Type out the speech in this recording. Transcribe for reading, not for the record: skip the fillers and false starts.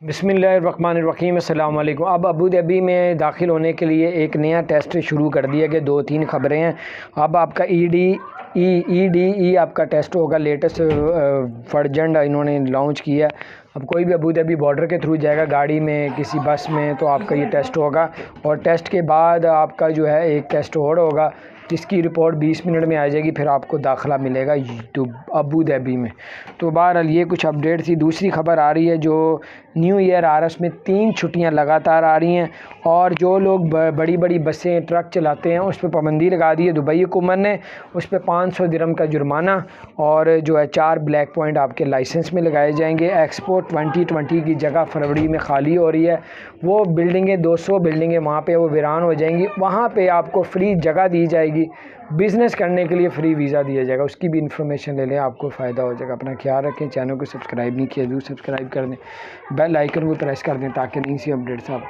बिस्मिल्लाहिर्रहमानिर्रहीम अस्सलाम वालेकुम। अब अबू धाबी में दाखिल होने के लिए एक नया टेस्ट शुरू कर दिया गया। 2-3 खबरें हैं। अब आपका ईडीई आपका टेस्ट होगा। लेटेस्ट वर्जन इन्होंने लॉन्च किया। अब कोई भी अबू धाबी बॉर्डर के थ्रू जाएगा गाड़ी में, किसी बस में, तो आपका ये टेस्ट होगा। और टेस्ट के बाद आपका जो है एक टेस्ट और होगा, जिसकी रिपोर्ट 20 मिनट में आ जाएगी। फिर आपको दाखिला मिलेगा तो अबू धाबी में। तो बहरहाल ये कुछ अपडेट थी। दूसरी खबर आ रही है, जो न्यू ईयर आ रहा है, उसमें 3 छुट्टियां लगातार आ रही हैं। और जो लोग बड़ी बड़ी बसें, ट्रक चलाते हैं, उस पर पाबंदी लगा दी है दुबई हुकूमत ने। उस पर 500 दिरहम का जुर्माना और जो है 4 ब्लैक पॉइंट आपके लाइसेंस में लगाए जाएंगे। एक्सपो 2020 की जगह फरवरी में खाली हो रही है। वो बिल्डिंगें, 200 बिल्डिंगें वहाँ पे वो वीरान हो जाएंगी। वहाँ पे आपको फ्री जगह दी जाएगी, बिज़नेस करने के लिए फ्री वीज़ा दिया जाएगा। उसकी भी इन्फॉर्मेशन ले लें, आपको फ़ायदा हो जाएगा। अपना ख्याल रखें। चैनल को सब्सक्राइब नहीं किया, ज़रूर सब्सक्राइब कर दें, बेल आइकन को प्रेस कर दें ताकि नई सी अपडेट्स आप